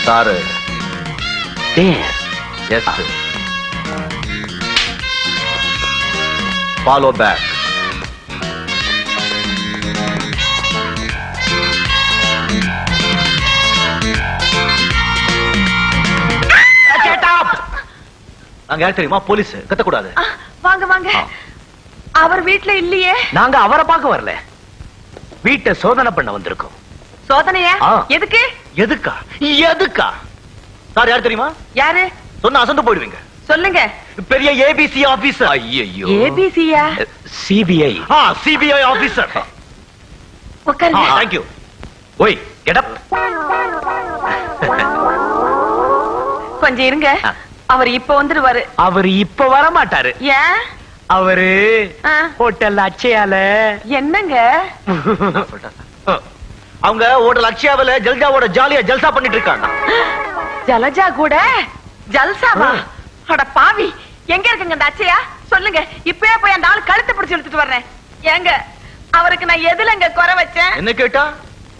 Sir. S. Follow back. நாங்க யார் தெரியுமா? போலீஸ். கத்தக்கூடாது. வாங்க வாங்க. அவர் வீட்ல இல்லையே. நாங்க அவரை பார்க்க வரல, வீட்டை சோதனை பண்ண வந்திருக்கோம். சோதனையா? எதுக்கு? எதுக்கா? எதுக்கா? சார் யார் தெரியுமா? யாரு? சொன்ன அசந்து போயிடுவீங்க. சொல்லுங்க. பெரிய ஏபிசி ஆபீசர். ஐயோ. ஏபிசியா? சிபிஐ. CBI officer. உட்காருங்க. Thank you. ஓய் கெட் அப். கொஞ்சம் இருங்க, அவர் இப்ப வந்துருவாரு. அவர் இப்ப வர மாட்டாரு. ஏன்? அவரு ஹோட்டல் அச்சயால. என்னங்க? அவங்க ஹோட்டல் அக்ஷயாவில ஜல்ஜாவோட ஜாலியா ஜல்சா பண்ணிட்டு இருக்காங்க. ஜலஜா கூட ஜல்சாவா? அட பாவி, எங்க இருக்குங்க அந்த அச்சயா? சொல்லுங்க, இப்பவே போய் அந்த ஆள் கழுத்தை பிடிச்சு இழுத்துட்டு வர்றேன். ஏங்க, அவருக்கு நான் எதுலங்க குறை வச்சேன்? என்ன கேட்டா?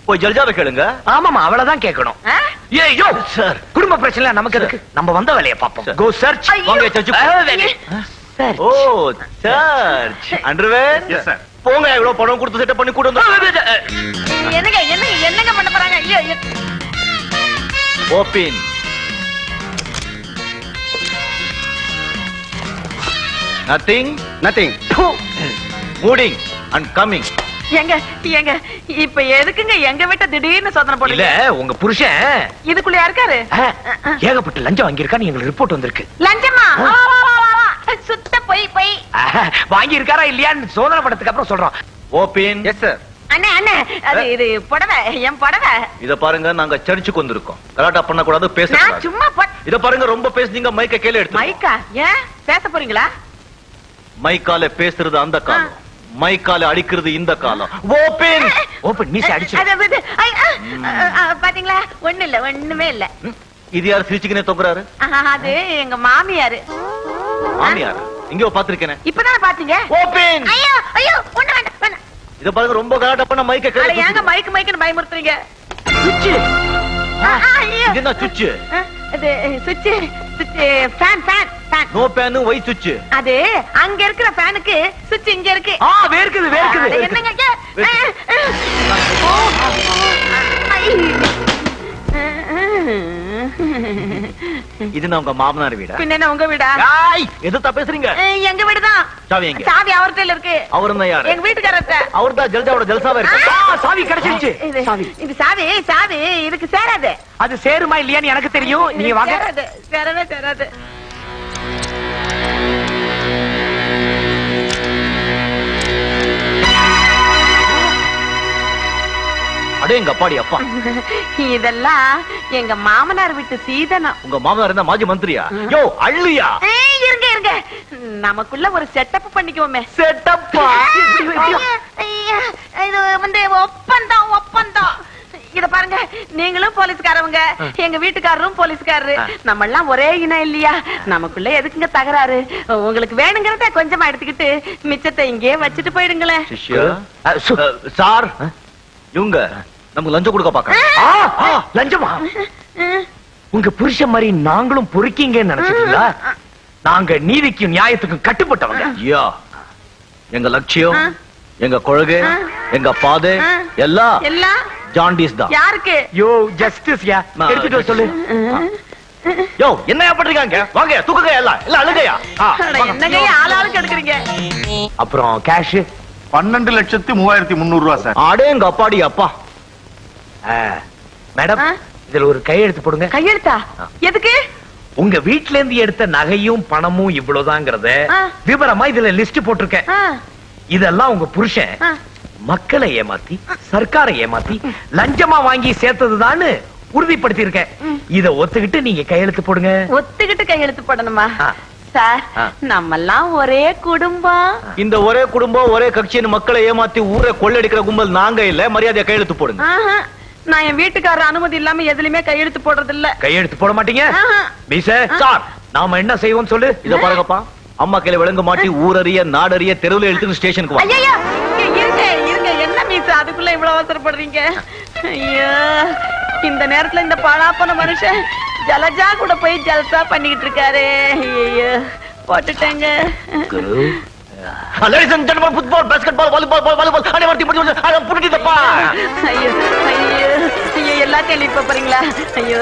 போய் ஜல்ஜாவை கேளுங்க. ஆமாமா, அவளதான் கேட்கணும். ஏய்யோ சார், குடும்ப பிரச்சனை நமக்கு எதுக்கு? நம்ம வந்த வேலையை பாப்போம். கோ சர்ச். வாங்க சர்ச். ஓ சர்ச். அண்டர்வேர். Yes sir. போங்க, எவ்வளவு பணம் கொடுத்து செட்டப் பண்ணி கூட வந்து. என்னங்க என்னங்க என்னங்க பண்ண போறாங்க? ஓபன். நதிங். நதிங். மூடிங் அண்ட் கமிங். எங்க எங்க இப்ப எதுக்குங்க எங்க வீட்டை திடீர்னு சோதனை போடுங்க? இல்ல, உங்க புருஷன் இதுக்குள்ள இருக்காரு. ஏகப்பட்ட லஞ்சம் வாங்கியிருக்கான்னு எங்களுக்கு ரிப்போர்ட் வந்திருக்கு. லஞ்சமா? சுத்த போய் போய் வாங்கி இருக்காரா இல்லையான்னு சோதனை படத்துக்கு அப்புறம் சொல்றோம். ஓபன். Yes sir. அண்ணே அண்ணே, அது இது புடவை, என் புடவை. இத பாருங்க, நாங்க சர்ச்சுக்கு வந்திருக்கோம். கலாட்டா பண்ண கூடாது, பேச கூடாது. சும்மா இத பாருங்க, ரொம்ப பேசுனீங்க, மைக்க கீழ எடுத்து. மைக்கா? ஏன் பேச போறீங்களா? மைக்கால பேசுறது அந்த காலம், மைக்கால அடிக்கிறது இந்த காலம். ஓபன். ஓபன் மீச அடிச்சு. பாத்தீங்களா? ஒண்ணு இல்ல, ஒண்ணுமே இல்ல. இது யார் சிரிச்சுக்கினே தொங்குறாரு? அது எங்க மாமியாரு. மாமியார்? இங்க பாத்துருக்கேன். இப்பதானே பாத்தீங்க? ஓபன். ஐயோ ஐயோ, ஒண்ணு வேண்டாம். இத பாருங்க, ரொம்ப கலாட்டா பண்ண மைக்க கீழ. ஏங்க மைக் மைக்னு பயமுறுத்துறீங்க? சுவிட்ச். இது என்ன சுவிட்ச்? அது சுவிட்ச் fan fan fan. No fan, வை சுவிட்ச். அது அங்க இருக்கிற ஃபேனுக்கு சுவிட்ச் இங்க இருக்கு. வேர்க்குது வேர்க்குது. என்னங்க? இது நான் உங்க மாமனார் வீடா? பின்ன உங்க வீடா? எதுத்தா பேசுறீங்க? எங்க வீடுதான். சாவி எங்க? சாவி அவர்கிட்ட இருக்கு. அவர் தான் யாரு? எங்க வீட்டுக்காரர்ட்ட. அவர் தான் ஜல்ஜாவோட ஜல்சாவா இருக்கு. சாவி கிடைச்சிருச்சு. இது சாவி சாவி இதுக்கு சேராது. அது சேருமா இல்லையான்னு எனக்கு தெரியும். நீங்க வாங்க. சேரவே சேராது. அடே எங்க அப்பாடி அப்பா. இதெல்லாம் எங்க மாமனார் வீட்டு சீதனம். உங்க மாமனார் இருந்தா மாஜி மந்திரியா? யோ அள்ளியா? இருங்க இருங்க, நமக்குள்ள ஒரு செட்டப் பண்ணிக்குவோமே. செட்டப்பா? இது வந்து ஒப்பந்தம் ஒப்பந்தம். இத பாருங்க, நீங்களும் போலீஸ்காரவங்க, எங்க வீட்டுக்காரரும் போலீஸ்காரரு, நம்ம எல்லாம் ஒரே இனம் இல்லையா? நமக்குள்ள எதுக்குங்க தகராறு? உங்களுக்கு வேணுங்கிறத கொஞ்சமா எடுத்துக்கிட்டு மிச்சத்தை இங்கே வச்சுட்டு போயிடுங்களேன். சார், இவங்க நமக்கு லஞ்சம் கொடுக்க பாக்க. லஞ்சமா? உங்க புருஷன் மாதிரி நாங்களும் பொறுக்கீங்கன்னு நினைச்சிட்டீங்களா? நாங்க நீதிக்கும் நியாயத்துக்கும் கட்டுப்பட்டவங்க. எங்க லட்சியம், எங்க கொள்கை, எங்க பாதை எல்லாம் எல்லாம் ஜாண்டிஸ் தான். யாருக்கு? யோ ஜஸ்டிஸ் யா. எடுத்துட்டு வர சொல்லு. யோ என்னையா பண்றீங்க? வாங்க தூக்குங்க, எல்லாம் எல்லாம் அழுகையா? என்னங்க ஆளாளுக்கு எடுக்கிறீங்க? அப்புறம் கேஷ் 12,03,300 ரூபாய் சார். அடே எங்க அப்பாடி அப்பா. மேடம், இதுல ஒரு கையெழுத்து போடுங்க. கையெழுத்தா? எதுக்கு? உங்க வீட்ல இருந்து எடுத்த நகையும் பணமும் இவ்வளவுதாங்கிறத விவரமா இதுல லிஸ்ட் போட்டிருக்கேன். இதெல்லாம் உங்க புருஷன் மக்களை ஏமாத்தி, சர்க்காரை ஏமாத்தி, லஞ்சமா வாங்கி சேர்த்ததுதான்னு உறுதிப்படுத்தி இருக்கேன். இத ஒத்துக்கிட்டு நீங்க கையெழுத்து போடுங்க. ஒத்துக்கிட்டு கையெழுத்து போடணுமா? சார், நம்ம எல்லாம் ஒரே குடும்பம். இந்த ஒரே குடும்பம் ஒரே கட்சியின் மக்களை ஏமாத்தி ஊரை கொள்ளடிக்கிற கும்பல் நாங்க இல்ல. மரியாதையா கையெழுத்து போடுங்க. நான் என் வீட்டுக்காரர் அனுமதி இல்லாம எதுலயுமே கையெழுத்து போடுறது இல்ல. கையெழுத்து போட மாட்டீங்க? சார், நாம என்ன செய்வோம் சொல்லு. இத பாருங்கப்பா, அம்மா கையில விளங்க மாட்டி ஊரறிய நாடறிய தெருவுல எடுத்து ஸ்டேஷனுக்கு வா. இருங்க இருங்க, என்ன மீச வயசு அதுக்குள்ள இவ்வளவு அவசரப்படுறீங்க? ஐயோ, இந்த நேரத்துல இந்த பாழாப்பன மனுஷன் ஜலஜா கூட போய் ஜல்சா பண்ணிக்கிட்டு இருக்காரு. ஐயோ, போட்டுட்டேங்க. Ladies and gentlemen, football, basketball, volleyball, volleyball, I never think I am putting it apart. ஐயோ ஐயோ ஐயோ, எல்லாத்தையும் எழுதி போறீங்களா? ஐயோ.